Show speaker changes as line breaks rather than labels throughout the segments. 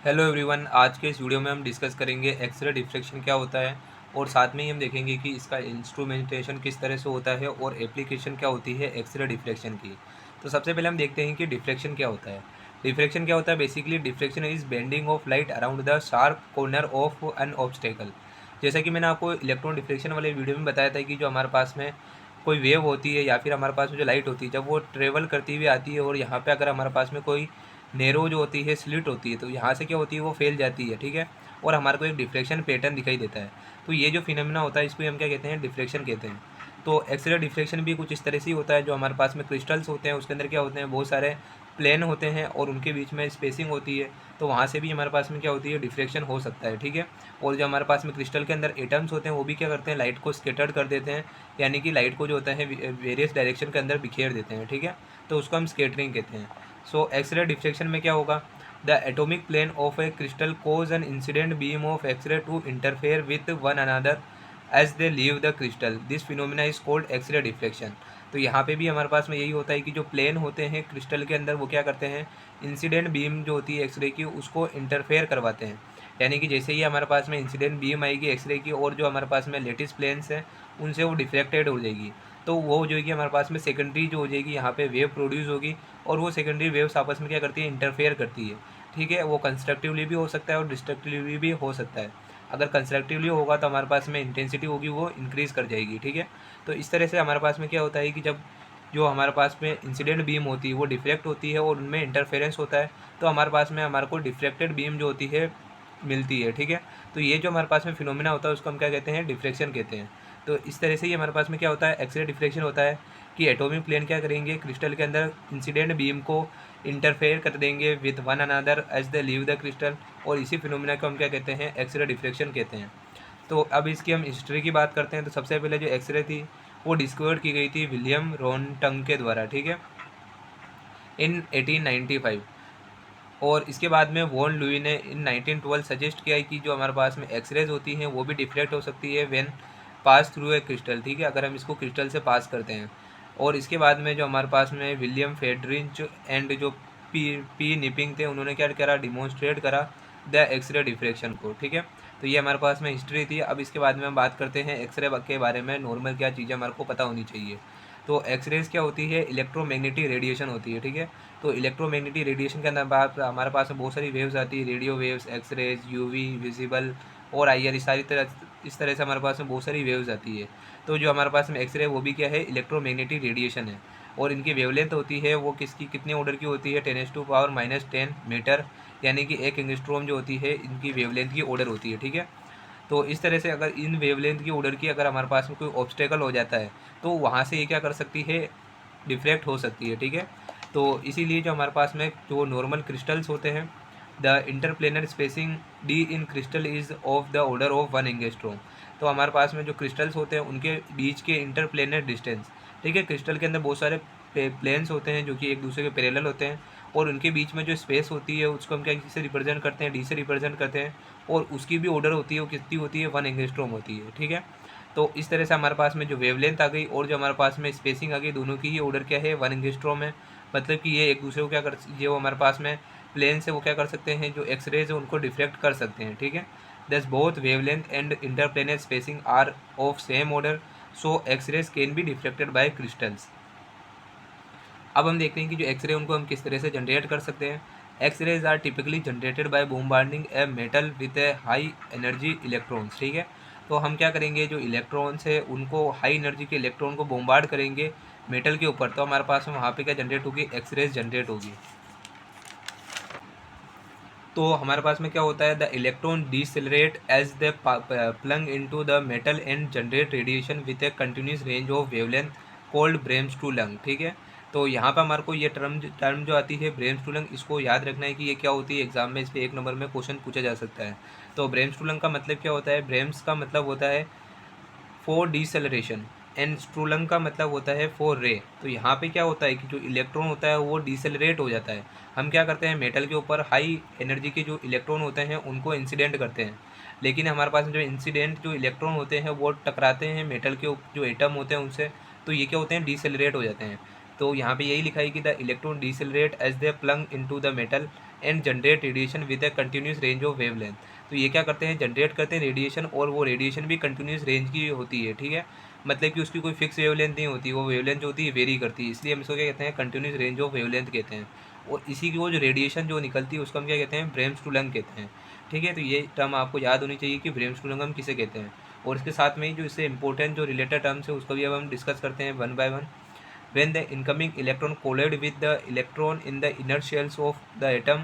Hello everyone, आज के इस वीडियो में हम डिस्कस करेंगे एक्सरे डिफ्रैक्शन क्या होता है और साथ में ही हम देखेंगे कि इसका इंस्ट्रूमेंटेशन किस तरह से होता है और एप्लीकेशन क्या होती है एक्सरे डिफ्रैक्शन की। तो सबसे पहले हम देखते हैं कि डिफ्रैक्शन क्या होता है। डिफ्रैक्शन क्या होता है? Basically diffraction is bending of light around the sharp corner of N obstacle. जैसा कि मैंने आपको इलेक्ट्रॉन डिफ्रैक्शन वाले वीडियो में बताया था कि जो हमारे पास में कोई वेव होती है या फिर हमारे पास में जो लाइट होती है, जब वो ट्रेवल करती हुई आती है और यहाँ पे अगर हमारे पास में कोई नेरो जो होती है स्लिट होती है, तो यहाँ से क्या होती है वो फैल जाती है, ठीक है। और हमारे को एक डिफ्लेक्शन पैटर्न दिखाई देता है। तो ये जो फिनोमेना होता है इसको हम क्या कहते हैं? डिफ्लेक्शन कहते हैं। तो एक्सरे डिफ्लेक्शन भी कुछ इस तरह से ही होता है। जो हमारे पास में क्रिस्टल्स होते हैं उसके अंदर क्या होते हैं, बहुत सारे प्लेन होते हैं और उनके बीच में स्पेसिंग होती है। तो वहाँ से भी हमारे पास में क्या होती है, डिफ्लेक्शन हो सकता है, ठीक है। और जो हमारे पास में क्रिस्टल के अंदर एटम्स होते हैं वो भी क्या करते हैं, लाइट को स्केटर्ड कर देते हैं, यानी कि लाइट को जो होता है वेरियस डायरेक्शन के अंदर बिखेर देते हैं, ठीक है। तो उसको हम स्केटरिंग कहते हैं। सो एक्सरे डिफ्रैक्शन में क्या होगा, the atomic plane of a crystal cause an incident beam of X-ray to interfere with one another as they leave the crystal, this phenomena is called X-ray deflection. तो यहाँ पे भी हमारे पास में यही होता है कि जो प्लेन होते हैं क्रिस्टल के अंदर वो क्या करते हैं, इंसिडेंट बीम जो होती है एक्सरे की उसको इंटरफेयर करवाते हैं। यानी कि जैसे ही हमारे पास में इंसिडेंट बीम आएगी एक्सरे की और जो हमारे पास में लेटेस्ट प्लेन्स हैं उनसे वो डिफ्लेक्टेड हो जाएगी। तो वो जो है कि हमारे पास में सेकेंडरी जो हो जाएगी, यहाँ पे वेव प्रोड्यूस होगी और वो सेकेंडरी वेव्स आपस में क्या करती है, इंटरफेयर करती है, ठीक है। वो कंस्ट्रक्टिवली भी हो सकता है और डिस्ट्रक्टिवली भी हो सकता है। अगर कंस्ट्रक्टिवली होगा तो हमारे पास में इंटेंसिटी होगी वो इंक्रीज़ कर जाएगी, ठीक है। तो इस तरह से हमारे पास में क्या होता है कि जब जो हमारे पास में इंसिडेंट बीम होती है वो डिफ्लेक्ट होती है और उनमें इंटरफेरेंस होता है, तो हमारे पास में हमारे को डिफ्लेक्टेड बीम जो होती है मिलती है, ठीक है। तो ये जो हमारे पास में फिनोमिना होता है उसको हम क्या कहते हैं, डिफ्लेक्शन कहते हैं। तो इस तरह से ही हमारे पास में क्या होता है, एक्सरे डिफ्लेक्शन होता है कि एटॉमिक प्लेन क्या करेंगे, क्रिस्टल के अंदर इंसिडेंट बीम को इंटरफेयर कर देंगे with one another as the leave the crystal, और इसी फिनोमिना को हम क्या कहते हैं, एक्सरे डिफ्लेक्शन कहते हैं। तो अब इसकी हम हिस्ट्री की बात करते हैं। तो सबसे पहले जो एक्सरे थी वो डिस्कवर की गई थी विलियम रोनटंग के द्वारा, ठीक है, इन 1895। और इसके बाद में वॉन लुई ने इन 1912 सजेस्ट किया है कि जो हमारे पास में एक्सरेज होती हैं वो भी डिफ्लेक्ट हो सकती है when pass through a crystal, ठीक है, अगर हम इसको क्रिस्टल से पास करते हैं। और इसके बाद में जो हमारे पास में विलियम फेडरिंच एंड जो पी पी निपिंग थे उन्होंने क्या करा, डिमॉन्स्ट्रेट करा द एक्सरे डिफ्रैक्शन को, ठीक है। तो ये हमारे पास में हिस्ट्री थी। अब इसके बाद में हम बात करते हैं एक्सरे के बारे में, नॉर्मल क्या चीज़ें हमारे को पता होनी चाहिए। तो एक्सरेज क्या होती है, इलेक्ट्रोमैग्नेटिक रेडिएशन होती है, ठीक है। तो इलेक्ट्रोमैग्नेटिक रेडिएशन के अंदर बात हमारे पास बहुत सारी वेव्स आती है, radio waves, X-rays, UV, visible और आईआर, इस तरह से हमारे पास में बहुत सारी वेव्स आती है। तो जो हमारे पास में एक्सरे वो भी क्या है, इलेक्ट्रोमैग्नेटिक रेडिएशन है। और इनकी वेवलेंथ होती है वो किसकी कितने ऑर्डर की होती है, 10⁻⁻10 मीटर, यानी कि एक एंगस्ट्रॉम जो होती है इनकी वेवलेंथ की ऑर्डर होती है, ठीक है। तो इस तरह से अगर इन वेवलेंथ की ऑर्डर की अगर हमारे पास में कोई ऑब्स्टेकल हो जाता है तो वहाँ से ये क्या कर सकती है, डिफ्रैक्ट हो सकती है, ठीक है। तो इसीलिए जो हमारे पास में जो नॉर्मल क्रिस्टल्स होते हैं, the interplanar spacing D in crystal is of the order of 1 angstrom. तो हमारे पास में जो क्रिस्टल्स होते हैं उनके बीच के इंटरप्लेनर डिस्टेंस, ठीक है, क्रिस्टल के अंदर बहुत सारे प्लेन्स होते हैं जो कि एक दूसरे के पैरेलल होते हैं, और उनके बीच में जो स्पेस होती है उसको हम क्या से रिप्रेजेंट करते हैं, डी से रिप्रेजेंट करते हैं। और उसकी भी ऑर्डर होती है, वो कितनी होती है, 1 एंगस्ट्रॉम होती है, ठीक है। तो इस तरह से हमारे पास में जो वेवलेंथ आ गई और जो हमारे पास में स्पेसिंग आ गई, दोनों की ही ऑर्डर क्या है, 1 एंगस्ट्रॉम है। मतलब कि ये एक दूसरे को क्या कर, ये वो हमारे पास में प्लेन से वो क्या कर सकते हैं, जो एक्सरेज है उनको डिफ्लेक्ट कर सकते हैं, ठीक है। Thus both wavelength and interplanar spacing are of same order, so X-rays can be deflected by crystals. अब हम देखते हैं कि जो एक्सरे उनको हम किस तरह से जनरेट कर सकते हैं। X rays are typically generated by bombarding a metal with a high energy electrons, ठीक है। तो हम क्या करेंगे, जो इलेक्ट्रॉन्स है उनको हाई एनर्जी के इलेक्ट्रॉन को बोम्बार्ड करेंगे मेटल के ऊपर, तो हमारे पास में वहाँ पे क्या जनरेट होगी, एक्सरेज जनरेट होगी। तो हमारे पास में क्या होता है, the electron decelerate as the plunge into the metal and generate radiation with a continuous range of wavelength called bremsstrahlung, ठीक है। तो यहाँ पर हमारे को ये टर्म जो आती है ब्रेम्स टू लंग, इसको याद रखना है कि ये क्या होती है, एग्जाम में इस पर 1 नंबर में क्वेश्चन पूछा जा सकता है। तो ब्रेम्स टू लंग का मतलब क्या होता है, ब्रेम्स का मतलब होता है फॉर डिसेलरेशन एंड स्ट्रूलंग का मतलब होता है फॉर रे। तो यहाँ पे क्या होता है कि जो इलेक्ट्रॉन होता है वो डिसेलरेट हो जाता है। हम क्या करते हैं, मेटल के ऊपर हाई एनर्जी के जो इलेक्ट्रॉन होते हैं उनको इंसिडेंट करते हैं, लेकिन हमारे पास जो इंसिडेंट जो इलेक्ट्रॉन होते हैं वो टकराते हैं मेटल के जो एटम होते हैं उनसे, तो ये क्या होते हैं, डिसेलरेट हो जाते हैं। तो यहाँ पे यही लिखा है कि the electron decelerate as they plunge into the metal and generate radiation with a continuous range of wavelength. तो ये क्या करते हैं, जनरेट करते हैं रेडिएशन, और वो रेडिएशन भी कंटिन्यूस रेंज की होती है, ठीक है। मतलब कि उसकी कोई फिक्स वेवलेंथ नहीं होती, वो वेवलेंथ जो होती है वेरी करती है, इसलिए हम इसको क्या कहते हैं, कंटिन्यूस रेंज ऑफ वेवलेंथ कहते हैं। और इसी की वो जो रेडिएशन जो निकलती है उसको हम क्या कहते हैं, ब्रेमस्टूलन कहते हैं, ठीक है। तो ये टर्म आपको याद होनी चाहिए कि ब्रेमस्टूलन हम किसे कहते हैं। और इसके साथ में ही जो इससे इंपॉर्टेंट जो रिलेटेड टर्म्स है उसको भी अब हम डिस्कस करते हैं one by one. When the incoming electron collide with the electron in the inner shells of the atom,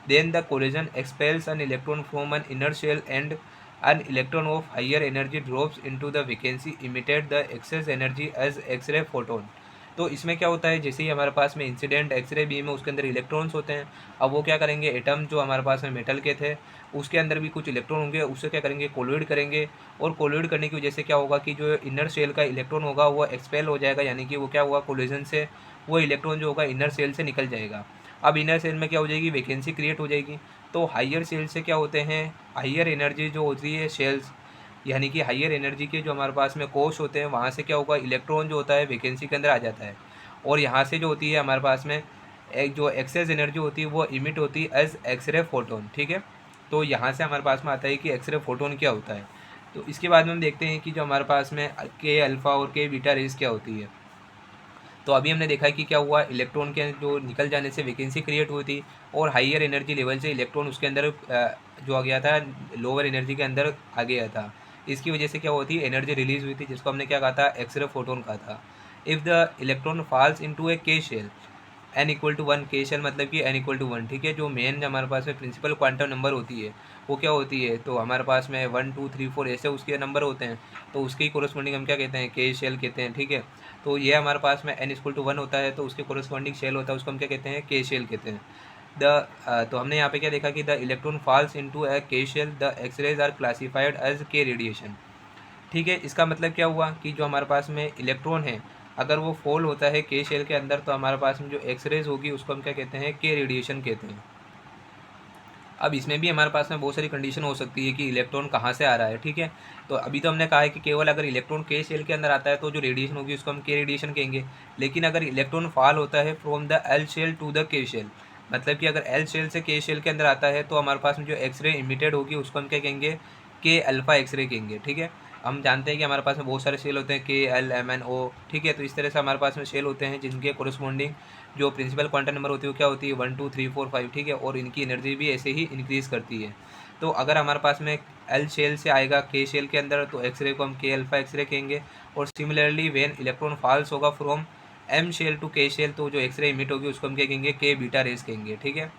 then the collision expels an electron from an inner shell and an electron of higher energy drops into the vacancy emitted the excess energy as X-ray photon। तो इसमें क्या होता है, जैसे ही हमारे पास में incident x ray beam है उसके अंदर इलेक्ट्रॉन्स होते हैं। अब वो क्या करेंगे, एटम जो हमारे पास में मेटल के थे उसके अंदर भी कुछ इलेक्ट्रॉन होंगे, उससे क्या करेंगे, कोलोइड करेंगे। और कोलोइड करने की वजह से क्या होगा कि जो इनर सेल का इलेक्ट्रॉन होगा वो एक्सपेल हो जाएगा, यानी कि वो क्या होगा, कोलिजन से वो इलेक्ट्रॉन जो होगा इनर सेल से निकल जाएगा। अब इनर सेल में क्या हो जाएगी, वैकेंसी क्रिएट हो जाएगी। तो हाइयर सेल से क्या होते हैं, हाइयर एनर्जी जो होती है सेल्स, यानी कि हाइयर एनर्जी के जो हमारे पास में कोश होते हैं वहाँ से क्या होगा, इलेक्ट्रॉन जो होता है वैकेंसी के अंदर आ जाता है। और यहाँ से जो होती है हमारे पास में एक जो एक्सेस एनर्जी होती है वो इमिट होती है एज एक्सरे फोटोन, ठीक है। तो यहाँ से हमारे पास में आता है कि एक्सरे फोटोन क्या होता है। तो इसके बाद में हम देखते हैं कि जो हमारे पास में के अल्फ़ा और के बीटा रेस क्या होती है। तो अभी हमने देखा है कि क्या हुआ, इलेक्ट्रॉन के जो निकल जाने से वैकेंसी क्रिएट हुई थी, और हाइयर एनर्जी लेवल से इलेक्ट्रॉन उसके अंदर जो आ गया था लोअर एनर्जी के अंदर आ गया था। इसकी वजह से क्या होती है, एनर्जी रिलीज हुई थी, जिसको हमने क्या कहा था, एक्सरे फोटोन कहा था। If the electron falls into a K shell, n equal to one, K shell मतलब कि एन इक्वल टू वन, ठीक है। जो मेन हमारे पास में प्रिंसिपल क्वांटम नंबर होती है वो क्या होती है, तो हमारे पास में 1 2 3 4 ऐसे उसके नंबर होते हैं। तो उसके ही कोरस्पॉन्डिंग हम क्या कहते हैं, के शेल कहते हैं, ठीक है। तो ये हमारे पास में एन इक्वल टू वन होता है, तो उसके कोरस्पॉन्डिंग शेल होता है, उसको हम क्या कहते हैं, के शेल कहते हैं। तो हमने यहाँ पे क्या देखा कि the electron falls into a K shell, the X-rays are classified as K radiation, ठीक है। इसका मतलब क्या हुआ कि जो हमारे पास में इलेक्ट्रॉन है अगर वो फॉल होता है के शेल के अंदर, तो हमारे पास में जो एक्सरेज होगी उसको हम क्या कहते हैं, के रेडिएशन कहते हैं। अब इसमें भी हमारे पास में बहुत सारी कंडीशन हो सकती है कि इलेक्ट्रॉन कहाँ से आ रहा है, ठीक है। तो अभी तो हमने कहा है कि केवल अगर इलेक्ट्रॉन के शेल के अंदर आता है तो जो रेडिएशन होगी उसको हम के रेडिएशन कहेंगे। लेकिन अगर इलेक्ट्रॉन फॉल होता है from the L shell to the K shell, मतलब कि अगर एल शेल से के शेल के अंदर आता है तो हमारे पास में जो एक्सरे इमिटेड होगी उसको हम क्या कहेंगे, के अल्फ़ा एक्सरे कहेंगे, ठीक है। हम जानते हैं कि हमारे पास में बहुत सारे शेल होते हैं, के एल एम एन ओ, ठीक है। तो इस तरह से हमारे पास में शेल होते हैं जिनके कोरस्पॉन्डिंग जो प्रिंसिपल क्वांटम नंबर होती है वो क्या होती है, 1 2 3 4 5, ठीक है। और इनकी एनर्जी भी ऐसे ही इंक्रीज़ करती है। तो अगर हमारे पास में एल शेल से आएगा के शेल के अंदर तो एक्सरे को हम के अल्फ़ा एक्सरे कहेंगे। और सिमिलरली वेन इलेक्ट्रॉन फॉल्स होगा फ्रॉम एम शेल टू के शेल तो जो एक्सरे इमिट होगी उसको हम क्या कहेंगे, के बीटा रेस कहेंगे, ठीक है।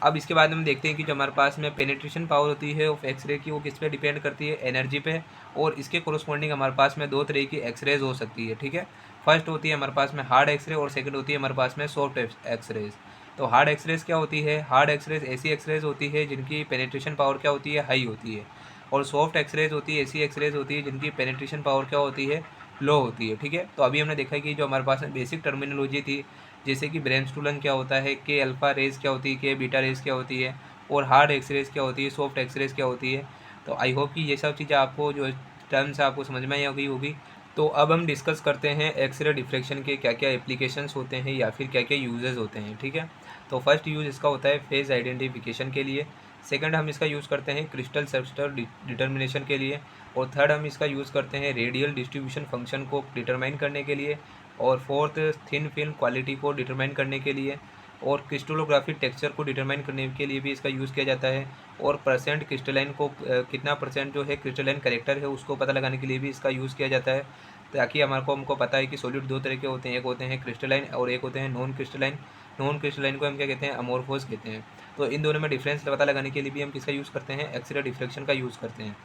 अब इसके बाद हम देखते हैं कि जो हमारे पास में पेनिट्रेशन पावर होती है ऑफ एक्सरे की वो किस पे डिपेंड करती है, एनर्जी पे। और इसके कोरस्पॉन्डिंग हमारे पास में दो तरह की एक्सरेज हो सकती है, ठीक है। फर्स्ट होती है हमारे पास में हार्ड एक्सरे और सेकंड होती है हमारे पास में सॉफ्ट एक्सरेज। तो हार्ड एक्सरेज क्या होती है, हार्ड एक्सरेज ऐसी एक्सरेज होती है जिनकी पेनिट्रेशन पावर क्या होती है, हाई होती है। और सॉफ्ट एक्सरेज होती है ऐसी एक्सरेज होती है जिनकी पेनिट्रेशन पावर क्या होती है, लो होती है, ठीक है। तो अभी हमने देखा कि जो हमारे पास में बेसिक टर्मिनोलॉजी थी, जैसे कि ब्रेनस्टूलन क्या होता है, के अल्फ़ा रेज क्या होती है, के बीटा रेज क्या होती है, और हार्ड एक्सरेज क्या होती है, सॉफ्ट एक्सरेज क्या होती है। तो आई होप कि ये सब चीज़ें आपको जो टर्म्स आपको समझ में आई होगी। तो अब हम डिस्कस करते हैं एक्सरे डिफ्रैक्शन के क्या क्या एप्लीकेशंस होते हैं या फिर क्या क्या यूजेस होते हैं, ठीक है। तो फर्स्ट यूज़ इसका होता है फेज आइडेंटिफिकेशन के लिए। सेकंड हम इसका यूज़ करते हैं क्रिस्टल सबस्टर डिटर्मिनेशन के लिए। और थर्ड हम इसका यूज़ करते हैं रेडियल डिस्ट्रीब्यूशन फंक्शन को डिटरमाइन करने के लिए। और फोर्थ थिन फिल्म क्वालिटी को डिटरमाइन करने के लिए। और क्रिस्टलोग्राफी टेक्सचर को डिटरमाइन करने के लिए भी इसका यूज़ किया जाता है। और परसेंट क्रिस्टलाइन को कितना परसेंट जो है क्रिस्टलाइन करेक्टर है उसको पता लगाने के लिए भी इसका यूज़ किया जाता है, ताकि हमको पता है कि सॉलिड दो तरह के होते हैं, एक होते हैं क्रिस्टलाइन और एक होते हैं नॉन क्रिस्टलाइन। नॉन क्रिस्टलाइन को हम क्या कहते हैं, अमोर्फोस कहते हैं। तो इन दोनों में डिफरेंस पता लगाने के लिए भी हम किसका यूज़ करते हैं, एक्सरे डिफ्रैक्शन का यूज़ करते हैं।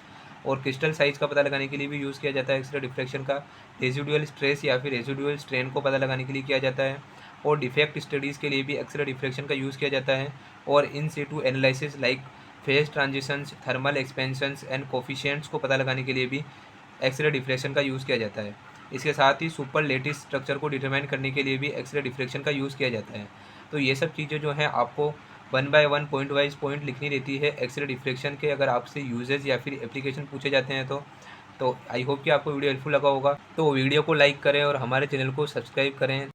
और क्रिस्टल साइज़ का पता लगाने के लिए भी यूज़ किया जाता है एक्सरे डिफ्रैक्शन का। रेजिडुअल स्ट्रेस या फिर रेजिडुअल स्ट्रेन को पता लगाने के लिए किया जाता है। और डिफेक्ट स्टडीज़ के लिए भी एक्सरे डिफ्रैक्शन का यूज़ किया जाता है। और in situ analysis like phase transitions, thermal expansions and coefficients को पता लगाने के लिए भी एक्सरे डिफ्रैक्शन का यूज़ किया जाता है। इसके साथ ही सुपर लेटिस स्ट्रक्चर को डिटरमाइन करने के लिए भी एक्सरे डिफ्रैक्शन का यूज़ किया जाता है। तो ये सब चीज़ें जो हैं आपको 1 बाय 1 पॉइंट वाइज पॉइंट लिखनी रहती है एक्सरे डिफ्रैक्शन के, अगर आपसे यूजेस या फिर एप्लीकेशन पूछे जाते हैं तो आई होप कि आपको वीडियो हेल्पफुल लगा होगा। तो वीडियो को लाइक करें और हमारे चैनल को सब्सक्राइब करें